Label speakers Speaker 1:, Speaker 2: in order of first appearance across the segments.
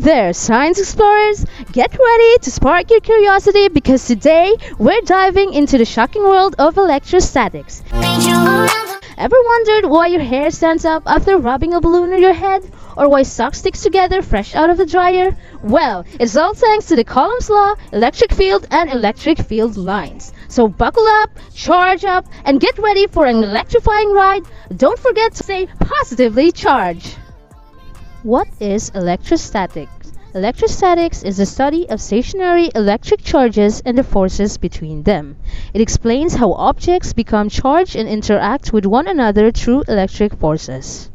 Speaker 1: there, science explorers! Get ready to spark your curiosity because today we're diving into the shocking world of electrostatics. Ever wondered why your hair stands up after rubbing a balloon on your head? Or why socks sticks together fresh out of the dryer? Well, it's all thanks to the Coulomb's law, electric field, and electric field lines. So buckle up, charge up, and get ready for an electrifying ride. Don't forget to stay positively charged. What is electrostatics? Electrostatics is the study of stationary electric charges and the forces between them. It explains how objects become charged and interact with one another through electric forces.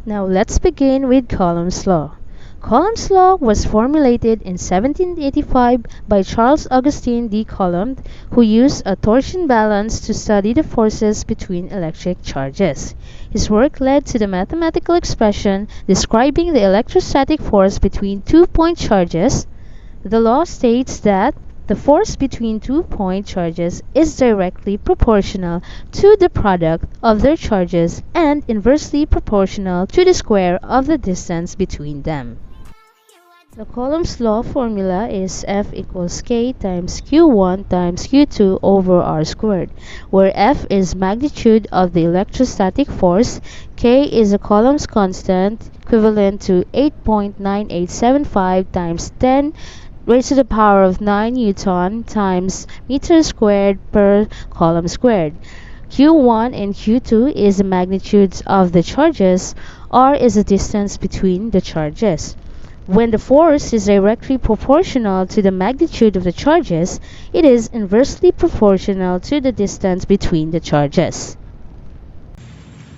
Speaker 1: Now let's begin with Coulomb's law. Coulomb's law was formulated in 1785 by Charles Augustin de Coulomb, who used a torsion balance to study the forces between electric charges. His work led to the mathematical expression describing the electrostatic force between two-point charges. The law states that the force between two-point charges is directly proportional to the product of their charges and inversely proportional to the square of the distance between them. The Coulomb's law formula is F equals K times Q1 times Q2 over R squared, where F is magnitude of the electrostatic force, K is the Coulomb's constant, equivalent to 8.9875 times 10 raised to the power of 9 Newton times meter squared per Coulomb squared. Q1 and Q2 is the magnitudes of the charges, R is the distance between the charges. When the force is directly proportional to the magnitude of the charges, it is inversely proportional to the distance between the charges.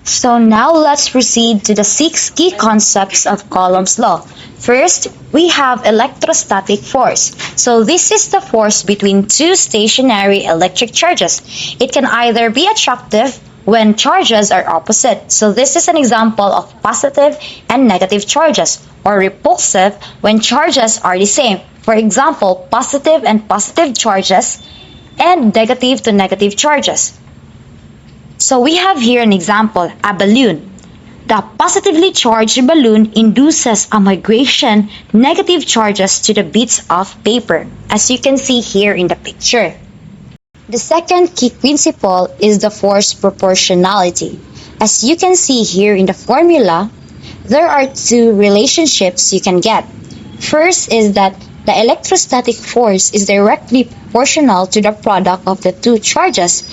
Speaker 2: So now let's proceed to the 6 key concepts of Coulomb's law. First, we have electrostatic force. So this is the force between two stationary electric charges. It can either be attractive when charges are opposite. So this is an example of positive and negative charges, or repulsive when charges are the same. For example, positive and positive charges and negative to negative charges. So we have here an example, a balloon. The positively charged balloon induces a migration negative charges to the bits of paper, as you can see here in the picture. The second key principle is the force proportionality. As you can see here in the formula, there are two relationships you can get. First is that the electrostatic force is directly proportional to the product of the two charges,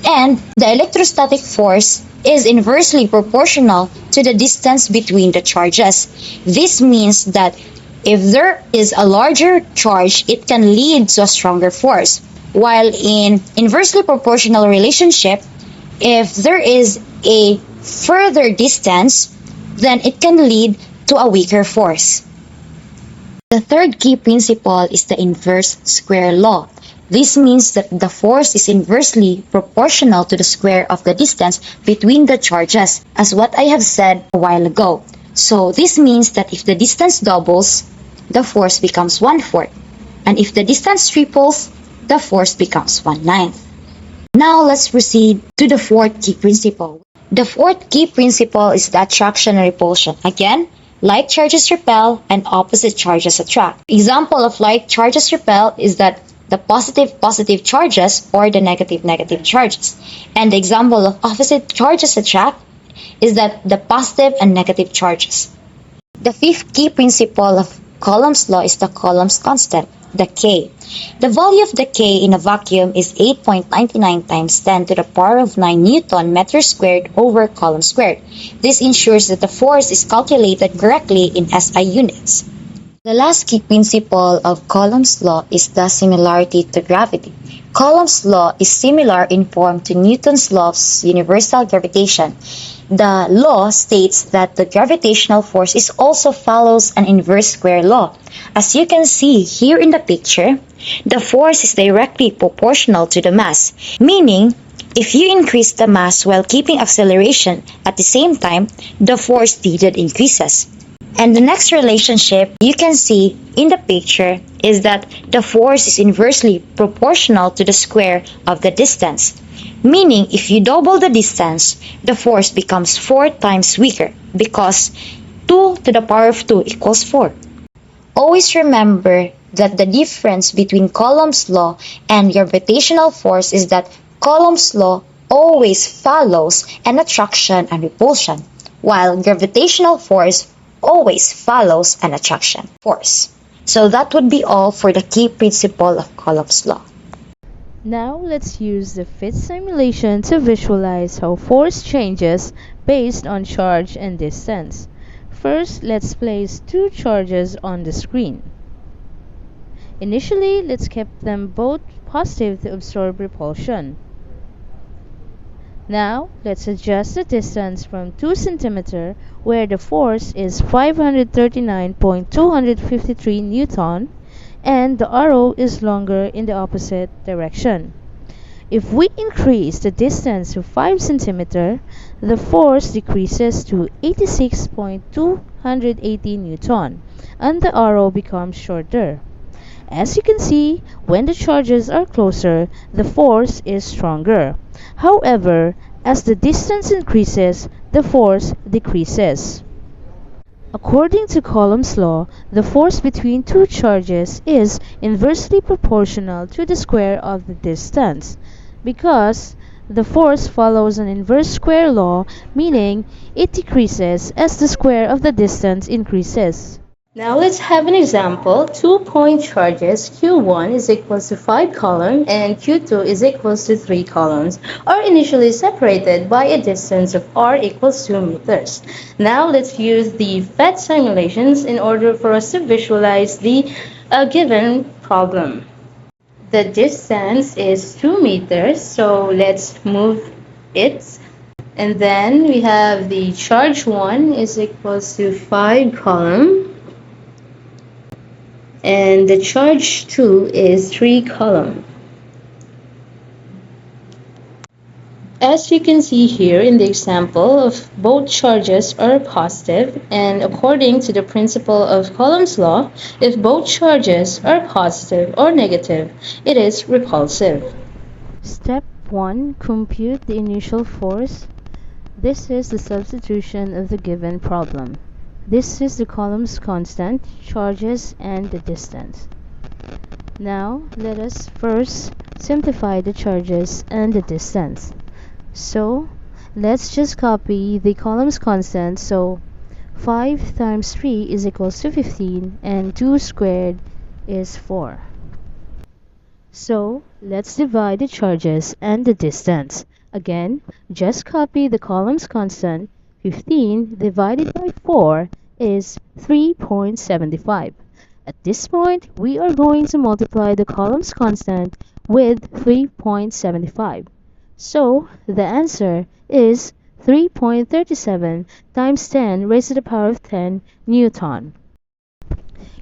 Speaker 2: and the electrostatic force is inversely proportional to the distance between the charges. This means that if there is a larger charge, it can lead to a stronger force. While in inversely proportional relationship, if there is a further distance, then it can lead to a weaker force. The third key principle is the inverse square law. This means that the force is inversely proportional to the square of the distance between the charges, as what I have said a while ago. So this means that if the distance doubles, the force becomes 1/4. And if the distance triples, the force becomes 1/9. Now let's proceed to the fourth key principle. The fourth key principle is the attraction and repulsion. Again, like charges repel and opposite charges attract. Example of like charges repel is that the positive charges or the negative charges. And the example of opposite charges attract is that the positive and negative charges. The fifth key principle of Coulomb's law is the Coulomb's constant, the K. The value of the K in a vacuum is 8.99 times 10 to the power of 9 Newton meter squared over Coulomb squared. This ensures that the force is calculated correctly in SI units. The last key principle of Coulomb's law is the similarity to gravity. Coulomb's law is similar in form to Newton's law of universal gravitation. The law states that the gravitational force is also follows an inverse square law. As you can see here in the picture, the force is directly proportional to the mass, meaning if you increase the mass while keeping acceleration at the same time, the force needed increases. And the next relationship you can see in the picture is that the force is inversely proportional to the square of the distance. Meaning, if you double the distance, the force becomes 4 times weaker because 2 to the power of 2 equals 4. Always remember that the difference between Coulomb's law and gravitational force is that Coulomb's law always follows an attraction and repulsion, while gravitational force always follows an attraction force. So that would be all for the key principle of Coulomb's law.
Speaker 1: Now let's use the fit simulation to visualize how force changes based on charge and distance. First, let's place two charges on the screen. Initially, let's keep them both positive to absorb repulsion. Now, let's adjust the distance from 2 cm, where the force is 539.253 Newton, and the arrow is longer in the opposite direction. If we increase the distance to 5 cm, the force decreases to 86.280 Newton, and the arrow becomes shorter. As you can see, when the charges are closer, the force is stronger. However, as the distance increases, the force decreases. According to Coulomb's law, the force between two charges is inversely proportional to the square of the distance, because the force follows an inverse square law, meaning it decreases as the square of the distance increases. Now let's have an example. 2-point charges Q1 is equals to 5 coulombs and Q2 is equals to 3 coulombs are initially separated by a distance of r equals 2 meters. Now let's use the PhET simulations in order for us to visualize the given problem. The distance is 2 meters, so let's move it. And then we have the charge 1 is equals to 5 coulombs. And the charge 2 is 3 coulombs. As you can see here in the example, of both charges are positive, and according to the principle of Coulomb's law, if both charges are positive or negative, it is repulsive. Step 1. Compute the initial force. This is the substitution of the given problem. This is the Coulomb's constant, charges, and the distance. Now, let us first simplify the charges and the distance. So, let's just copy the Coulomb's constant. So, 5 times 3 is equals to 15, and 2 squared is 4. So, let's divide the charges and the distance. Again, just copy the Coulomb's constant. 15 divided by 4 is 3.75. At this point, we are going to multiply the Coulomb's constant with 3.75. So, the answer is 3.37 times 10 raised to the power of 10 Newton.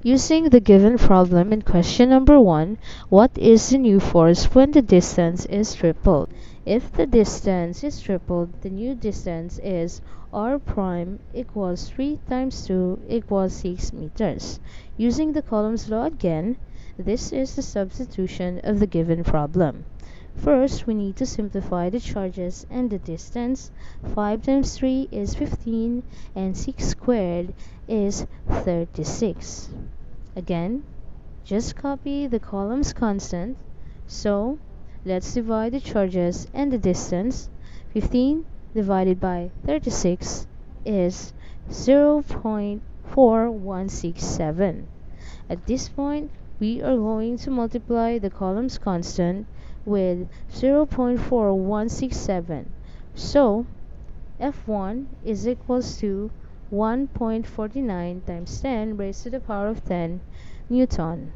Speaker 1: Using the given problem in question number 1, what is the new force when the distance is tripled? If the distance is tripled, the new distance is r prime equals 3 times 2 equals 6 meters. Using the Coulomb's law again, this is the substitution of the given problem. First, we need to simplify the charges and the distance. 5 times 3 is 15, and 6 squared is 36. Again, just copy the Coulomb's constant. So, let's divide the charges and the distance. 15 divided by 36 is 0.4167. At this point, we are going to multiply the Coulomb's constant with 0.4167. So, F1 is equals to 1.49 times 10 raised to the power of 10 Newton.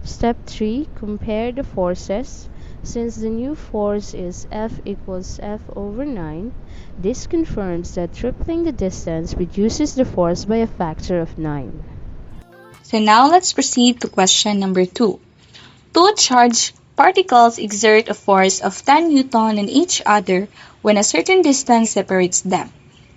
Speaker 1: Step 3. Compare the forces. Since the new force is F equals F over 9, this confirms that tripling the distance reduces the force by a factor of 9.
Speaker 3: So now let's proceed to question number 2. Two charged particles exert a force of 10 Newton on each other when a certain distance separates them.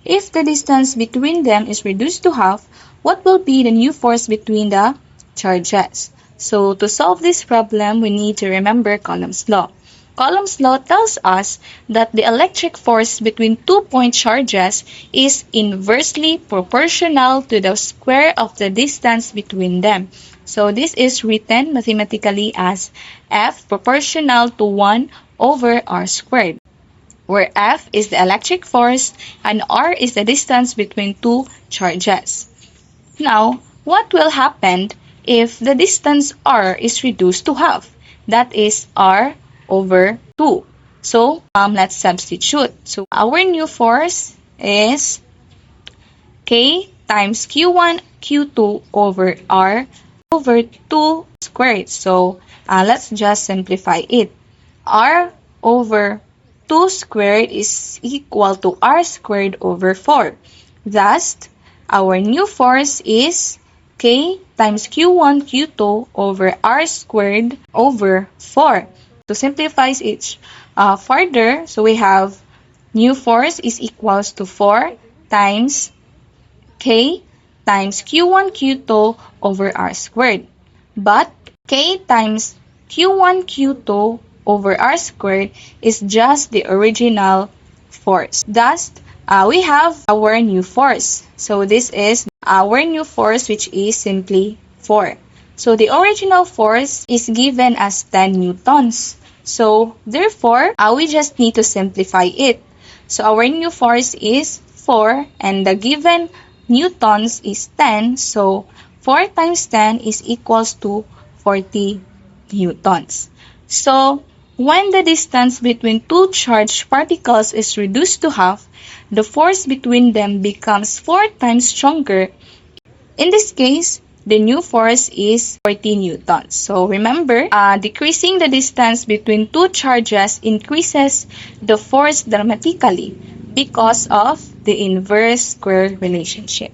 Speaker 3: If the distance between them is reduced to half, what will be the new force between the charges? So to solve this problem, we need to remember Coulomb's law. Coulomb's law tells us that the electric force between 2-point charges is inversely proportional to the square of the distance between them. So this is written mathematically as F proportional to 1 over R squared, where F is the electric force and R is the distance between two charges. Now, what will happen if the distance R is reduced to half? That is R over 2. So, let's substitute. So, our new force is K times Q1, Q2 over R over 2 squared. So, let's just simplify it. R over 2 squared is equal to R squared over 4. Thus, our new force is K times Q1, Q2 over R squared over 4. To simplify it further, so we have new force is equals to 4 times K times Q1, Q2 over R squared. But K times Q1, Q2 over R squared is just the original force. Thus, we have our new force. So this is our new force, which is simply 4. So the original force is given as 10 newtons. So therefore, we just need to simplify it. So our new force is 4 and the given newtons is 10. So 4 times 10 is equals to 40 newtons. So when the distance between two charged particles is reduced to half, the force between them becomes 4 times stronger. In this case, the new force is 40 newtons. So remember, decreasing the distance between two charges increases the force dramatically because of the inverse square relationship.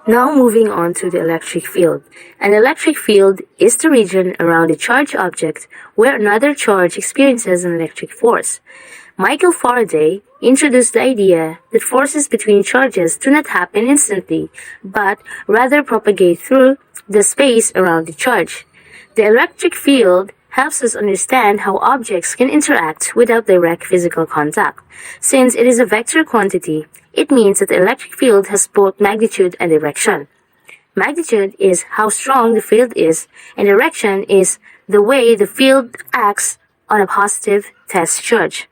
Speaker 4: Now moving on to the electric field. An electric field is the region around a charged object where another charge experiences an electric force. Michael Faraday introduced the idea that forces between charges do not happen instantly, but rather propagate through the space around the charge. The electric field helps us understand how objects can interact without direct physical contact. Since it is a vector quantity, it means that the electric field has both magnitude and direction. Magnitude is how strong the field is, and direction is the way the field acts on a positive test charge.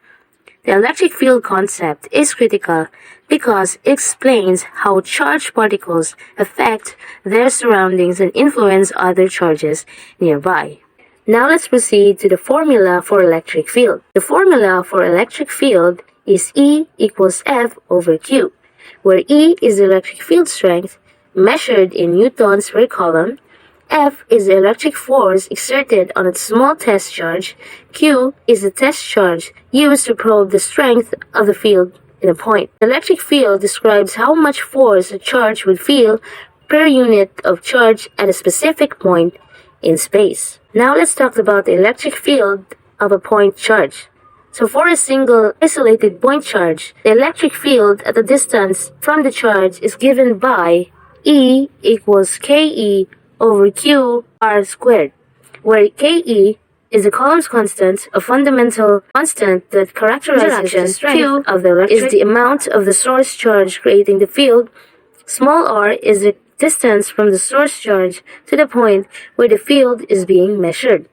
Speaker 4: The electric field concept is critical because it explains how charged particles affect their surroundings and influence other charges nearby. Now let's proceed to the formula for electric field. The formula for electric field is E equals F over Q, where E is the electric field strength measured in newtons per coulomb, F is the electric force exerted on a small test charge, Q is the test charge used to probe the strength of the field in a point. The electric field describes how much force a charge would feel per unit of charge at a specific point in space. Now let's talk about the electric field of a point charge. So for a single isolated point charge, the electric field at a distance from the charge is given by E equals Ke over Q R squared, where Ke is the Coulomb's constant, a fundamental constant that characterizes the strength Q of the electric is the amount of the source charge creating the field. Small r is the distance from the source charge to the point where the field is being measured.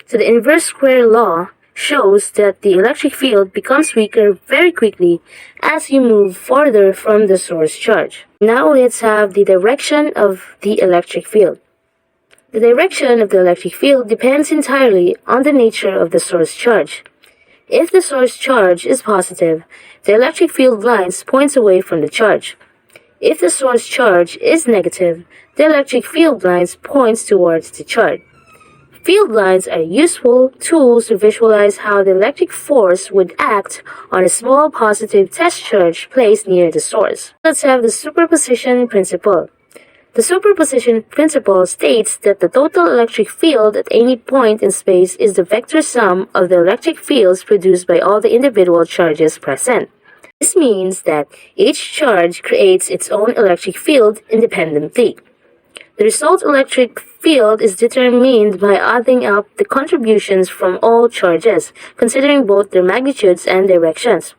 Speaker 4: So the inverse square law shows that the electric field becomes weaker very quickly as you move farther from the source charge. Now let's have the direction of the electric field. The direction of the electric field depends entirely on the nature of the source charge. If the source charge is positive, the electric field lines points away from the charge. If the source charge is negative, the electric field lines points towards the charge. Field lines are useful tools to visualize how the electric force would act on a small positive test charge placed near the source. Let's have the superposition principle. The superposition principle states that the total electric field at any point in space is the vector sum of the electric fields produced by all the individual charges present. This means that each charge creates its own electric field independently. The result electric field is determined by adding up the contributions from all charges, considering both their magnitudes and directions.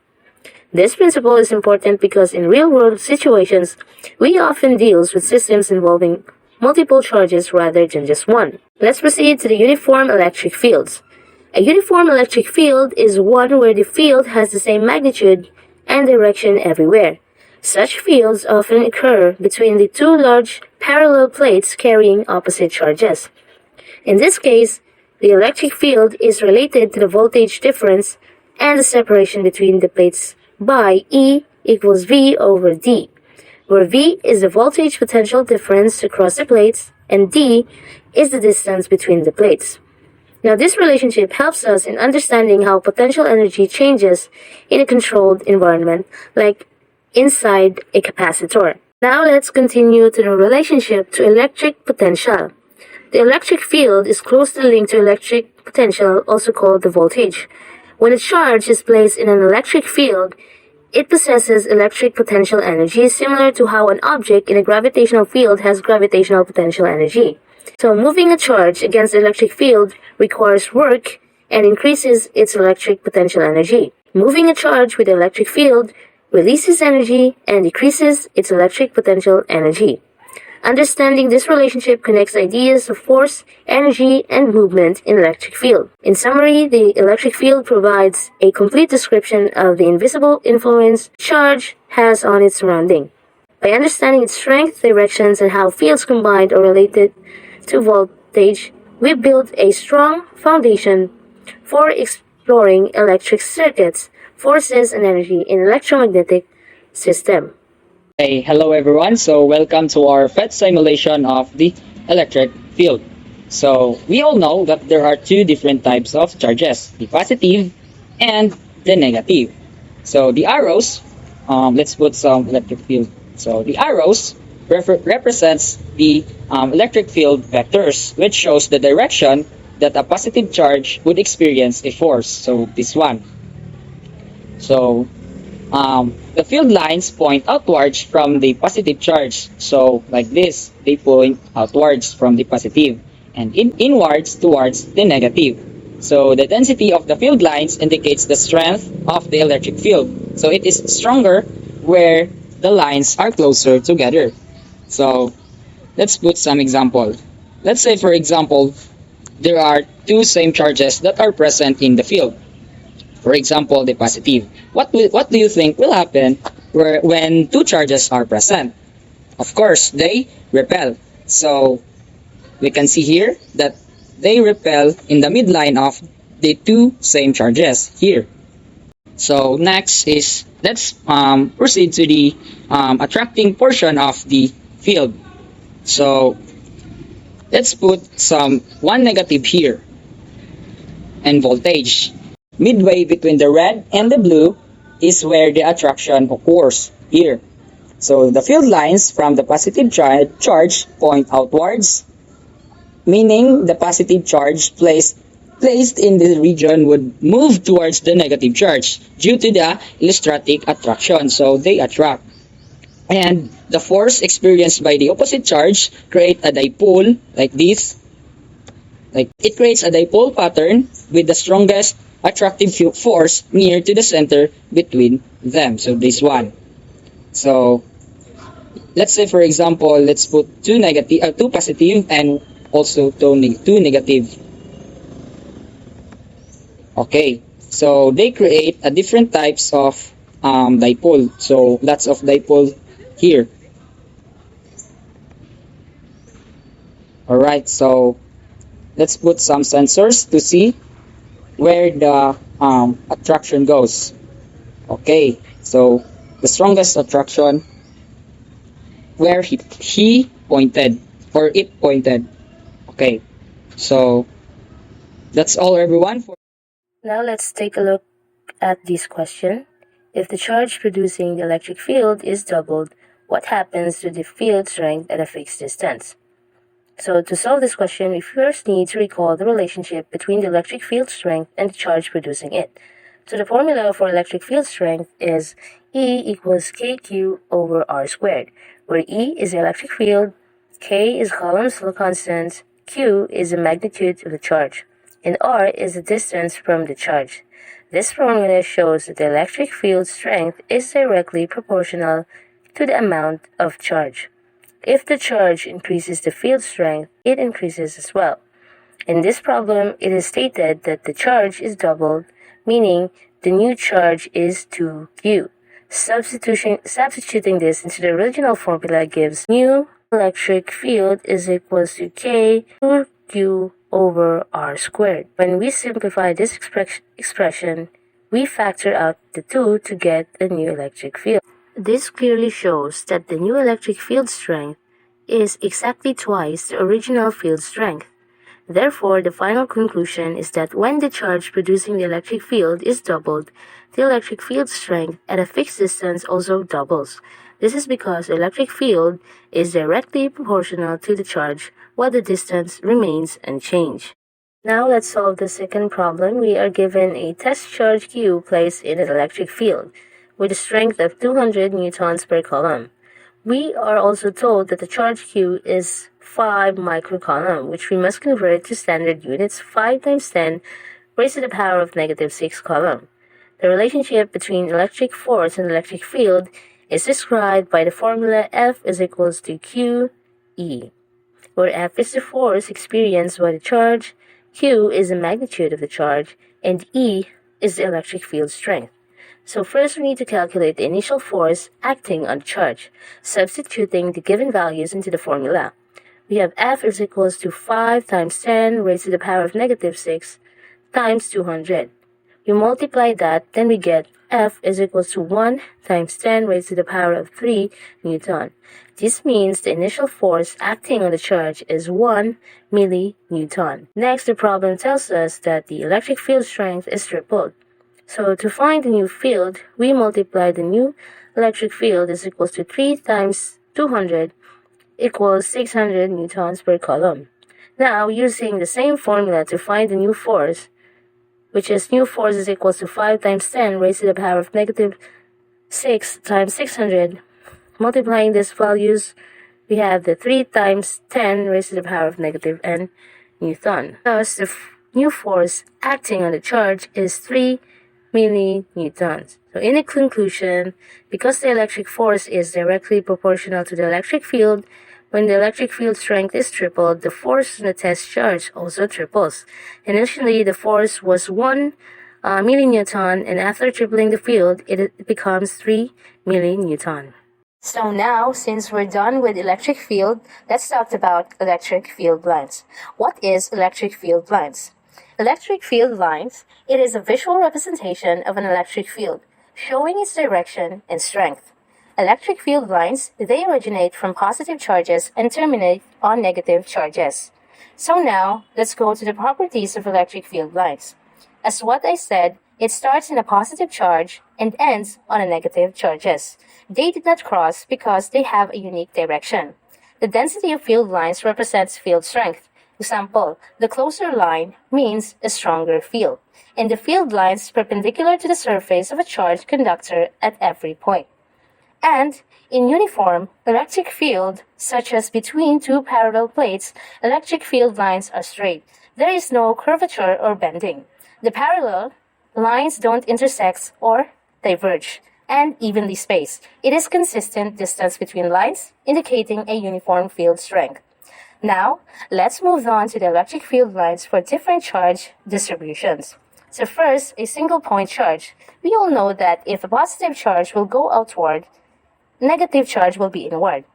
Speaker 4: This principle is important because in real-world situations, we often deal with systems involving multiple charges rather than just one. Let's proceed to the uniform electric fields. A uniform electric field is one where the field has the same magnitude and direction everywhere. Such fields often occur between the two large parallel plates carrying opposite charges. In this case, the electric field is related to the voltage difference and the separation between the plates by E equals V over D, where V is the voltage potential difference across the plates and D is the distance between the plates. Now, this relationship helps us in understanding how potential energy changes in a controlled environment, like inside a capacitor. Now, let's continue to the relationship to electric potential. The electric field is closely linked to electric potential, also called the voltage. When a charge is placed in an electric field, it possesses electric potential energy similar to how an object in a gravitational field has gravitational potential energy. So moving a charge against the electric field requires work and increases its electric potential energy. Moving a charge with the electric field releases energy and decreases its electric potential energy. Understanding this relationship connects ideas of force, energy, and movement in electric field. In summary, the electric field provides a complete description of the invisible influence charge has on its surrounding. By understanding its strength, directions, and how fields combined are related to voltage, we build a strong foundation for exploring electric circuits, forces, and energy in electromagnetic system.
Speaker 5: Hey, hello everyone. So welcome to our PhET simulation of the electric field. So we all know that there are two different types of charges, the positive and the negative. So the arrows, let's put some electric field. So the arrows represents the electric field vectors, which shows the direction that a positive charge would experience a force. So this one. So the field lines point outwards from the positive charge. So like this, they point outwards from the positive and inwards towards the negative. So the density of the field lines indicates the strength of the electric field. So it is stronger where the lines are closer together. So let's put some example. Let's say, for example, there are two same charges that are present in the field. For example, the positive. What do you think will happen when two charges are present? Of course, they repel. So we can see here that they repel in the midline of the two same charges here. So next is let's proceed to the attracting portion of the field. So let's put one negative here and voltage. Midway between the red and the blue is where the attraction occurs here. So the field lines from the positive charge point outwards, meaning the positive charge placed in this region would move towards the negative charge due to the electrostatic attraction. So they attract. And the force experienced by the opposite charge create a dipole like this. Like it creates a dipole pattern with the strongest attractive force near to the center between them. So this one. So let's say, for example, let's put two positive and also two negative. Okay, so they create a different types of dipole. So lots of dipole here. Alright, so let's put some sensors to see where the attraction goes. Okay, so the strongest attraction where he pointed or it pointed. Okay, so that's all everyone.
Speaker 4: Now let's take a look at this question. If the charge producing the electric field is doubled, what happens to the field strength at a fixed distance? So to solve this question, we first need to recall the relationship between the electric field strength and the charge producing it. So the formula for electric field strength is E equals kq over r squared, where E is the electric field, k is Coulomb's law constant, Q is the magnitude of the charge, and R is the distance from the charge. This formula shows that the electric field strength is directly proportional to the amount of charge. If the charge increases the field strength, it increases as well. In this problem, it is stated that the charge is doubled, meaning the new charge is 2Q. Substituting this into the original formula gives new electric field is equals to K 2Q over R squared. When we simplify this expression, we factor out the 2 to get a new electric field. This clearly shows that the new electric field strength is exactly twice the original field strength. Therefore, the final conclusion is that when the charge producing the electric field is doubled, the electric field strength at a fixed distance also doubles. This is because the electric field is directly proportional to the charge while the distance remains unchanged. Now let's solve the second problem. We are given a test charge Q placed in an electric field with a strength of 200 newtons per coulomb. We are also told that the charge Q is 5 microcoulomb, which we must convert to standard units, 5 times 10 raised to the power of negative 6 coulomb. The relationship between electric force and electric field is described by the formula F is equals to QE, where F is the force experienced by the charge, Q is the magnitude of the charge, and E is the electric field strength. So first we need to calculate the initial force acting on the charge, substituting the given values into the formula. We have F is equals to 5 times 10 raised to the power of negative 6 times 200. We multiply that, then we get F is equals to 1 times 10 raised to the power of 3 Newton. This means the initial force acting on the charge is 1 millinewton. Next, the problem tells us that the electric field strength is tripled. So to find the new field, we multiply the new electric field is equals to 3 times 200 equals 600 newtons per coulomb. Now, using the same formula to find the new force, which is new force is equals to 5 times 10 raised to the power of negative 6 times 600. Multiplying these values, we have the 3 times 10 raised to the power of negative n Newton. Thus, the new force acting on the charge is 3 millinewtons. So in a conclusion, because the electric force is directly proportional to the electric field, when the electric field strength is tripled, the force on the test charge also triples. Initially, the force was 1 millinewton, and after tripling the field, it becomes 3 millinewton. So now, since we're done with electric field, let's talk about electric field lines. What is electric field lines? Electric field lines, it is a visual representation of an electric field, showing its direction and strength. Electric field lines, they originate from positive charges and terminate on negative charges. So now, let's go to the properties of electric field lines. As what I said, it starts in a positive charge and ends on a negative charges. They did not cross because they have a unique direction. The density of field lines represents field strength. Example, the closer line means a stronger field, and the field lines perpendicular to the surface of a charged conductor at every point. And in uniform electric field, such as between two parallel plates, electric field lines are straight. There is no curvature or bending. The parallel lines don't intersect or diverge, and evenly spaced. It is consistent distance between lines, indicating a uniform field strength. Now, let's move on to the electric field lines for different charge distributions. So first, a single point charge. We all know that if a positive charge will go outward, negative charge will be inward.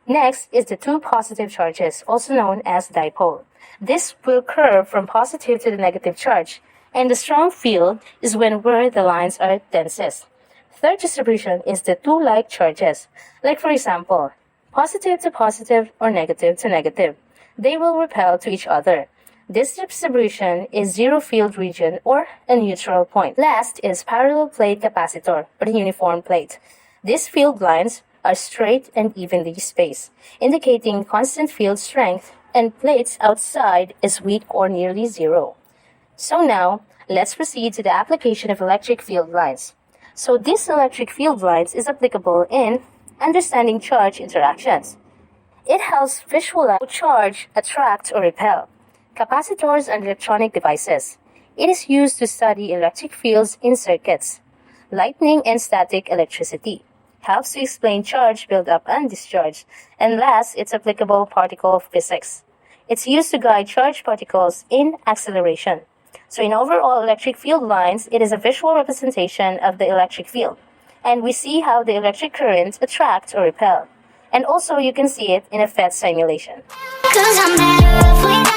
Speaker 4: Next is the two positive charges, also known as dipole. This will curve from positive to the negative charge, and the strong field is where the lines are densest. Third distribution is the two like charges. Like for example, positive to positive or negative to negative. They will repel to each other. This distribution is zero field region or a neutral point. Last is parallel plate capacitor or the uniform plate. These field lines are straight and evenly spaced, indicating constant field strength, and plates outside is weak or nearly zero. So now, let's proceed to the application of electric field lines. So this electric field lines is applicable in understanding charge interactions. It helps visualize how charge, attract, or repel. Capacitors and electronic devices. It is used to study electric fields in circuits. Lightning and static electricity. Helps to explain charge buildup and discharge. And last, it's applicable particle physics. It's used to guide charged particles in acceleration. So in overall electric field lines, it is a visual representation of the electric field. And we see how the electric currents attract or repel. And also you can see it in a PhET simulation.
Speaker 6: 'Cause I'm better off without